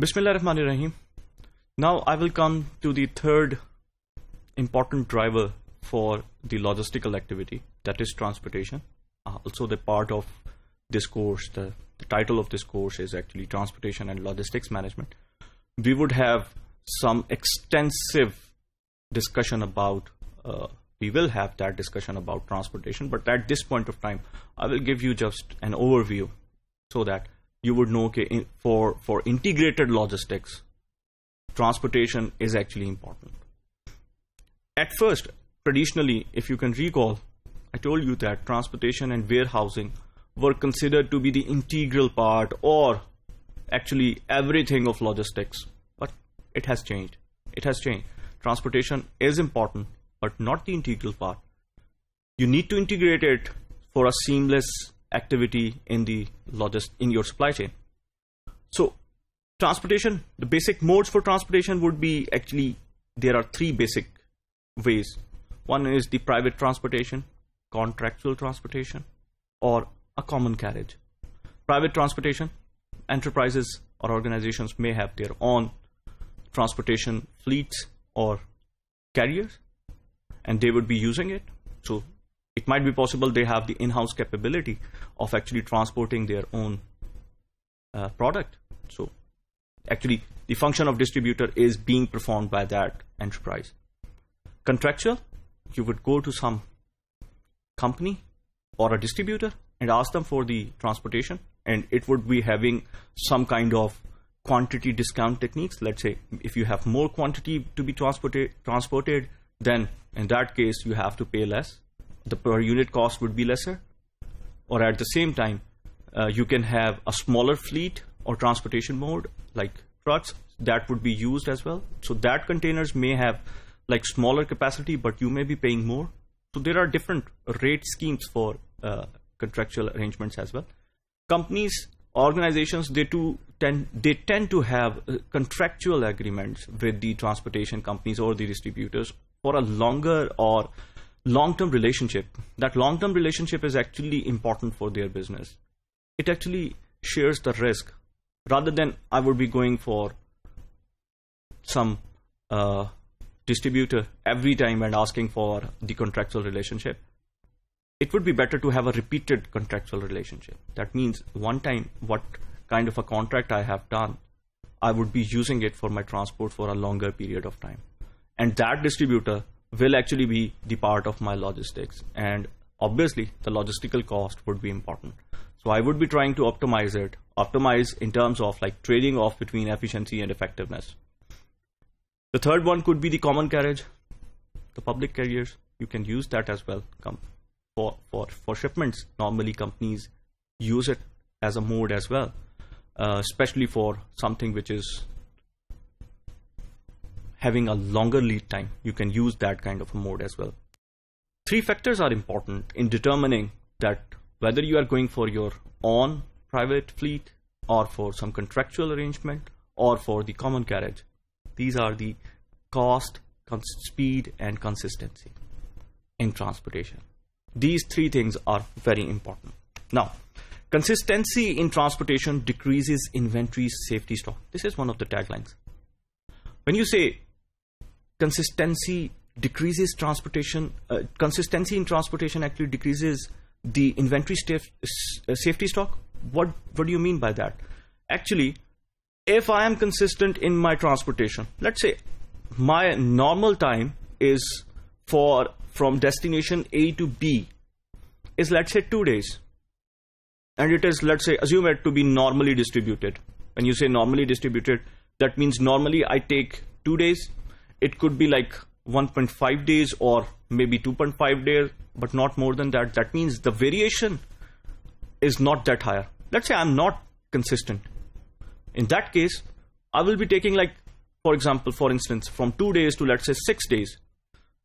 Bismillahirrahmanirrahim. Now I will come to the third important driver for the logistical activity, that is transportation. Also the part of this course, the title of this course is actually Transportation and Logistics Management. We would have some extensive discussion about, we will have that discussion about transportation, but at this point of time, I will give you just an overview so that you would know okay, for integrated logistics, transportation is actually important. At first, traditionally, if you can recall, I told you that transportation and warehousing were considered to be the integral part or actually everything of logistics, but it has changed. It has changed. Transportation is important, but not the integral part. You need to integrate it for a seamless activity in your supply chain. So transportation, the basic modes for transportation would be actually, there are three basic ways. One is the private transportation, contractual transportation, or a common carriage. Private transportation, enterprises or organizations may have their own transportation fleets or carriers, and they would be using it. So it might be possible they have the in-house capability of actually transporting their own product. So actually the function of distributor is being performed by that enterprise. Contractual, you would go to some company or a distributor and ask them for the transportation, and it would be having some kind of quantity discount techniques. Let's say if you have more quantity to be transported, then in that case you have to pay less. The per unit cost would be lesser, or at the same time you can have a smaller fleet or transportation mode like trucks that would be used as well. So that containers may have like smaller capacity, but you may be paying more. So there are different rate schemes for contractual arrangements as well. Companies, organizations, they tend to have contractual agreements with the transportation companies or the distributors for a longer or long-term relationship. That long-term relationship is actually important for their business. It actually shares the risk rather than I would be going for some distributor every time and asking for the contractual relationship. It would be better to have a repeated contractual relationship. That means one time what kind of a contract I have done, I would be using it for my transport for a longer period of time. And that distributor will actually be the part of my logistics. And obviously the logistical cost would be important. So I would be trying to optimize in terms of like trading off between efficiency and effectiveness. The third one could be the common carriage, the public carriers. You can use that as well. For shipments, normally companies use it as a mode as well, especially for something which is having a longer lead time. You can use that kind of a mode as well. Three factors are important in determining that whether you are going for your own private fleet or for some contractual arrangement or for the common carriage. These are the cost, speed, and consistency in transportation. These three things are very important. Now, consistency in transportation decreases inventory safety stock. This is one of the taglines. When you say consistency decreases transportation, consistency in transportation actually decreases the inventory safety stock. What do you mean by that? Actually, if I am consistent in my transportation, let's say my normal time is from destination A to B is, let's say, 2 days. And it is, let's say, assume it to be normally distributed. When you say normally distributed, that means normally I take 2 days. It could be like 1.5 days or maybe 2.5 days, but not more than that. That means the variation is not that higher. Let's say I'm not consistent. In that case, I will be taking like, for instance, from 2 days to, let's say, 6 days.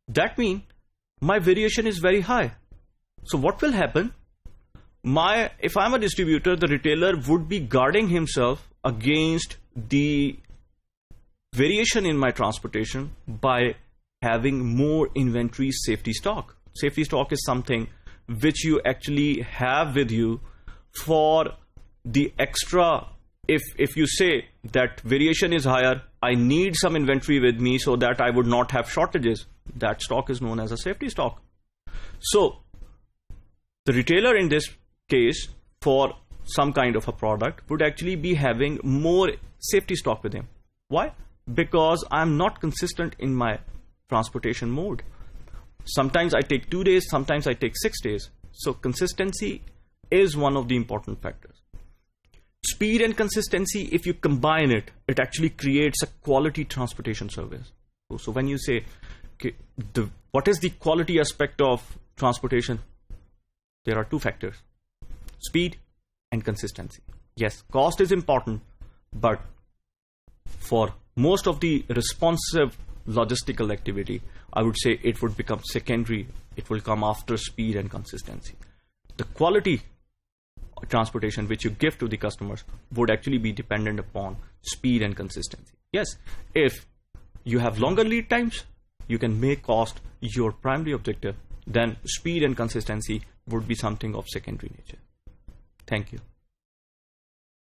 That means my variation is very high. So what will happen? If I'm a distributor, the retailer would be guarding himself against the variation in my transportation by having more inventory safety stock. Safety stock is something which you actually have with you for the extra if you say that variation is higher, I need some inventory with me so that I would not have shortages. That stock is known as a safety stock. So the retailer in this case, for some kind of a product, would actually be having more safety stock with him. Why? Because I'm not consistent in my transportation mode. Sometimes I take 2 days, sometimes I take 6 days. So consistency is one of the important factors. Speed and consistency, if you combine it, it actually creates a quality transportation service. So when you say, okay, what is the quality aspect of transportation? There are 2 factors: speed and consistency. Yes, cost is important, but for most of the responsive logistical activity, I would say it would become secondary. It will come after speed and consistency. The quality transportation which you give to the customers would actually be dependent upon speed and consistency. Yes, if you have longer lead times, you can make cost your primary objective, then speed and consistency would be something of secondary nature. Thank you.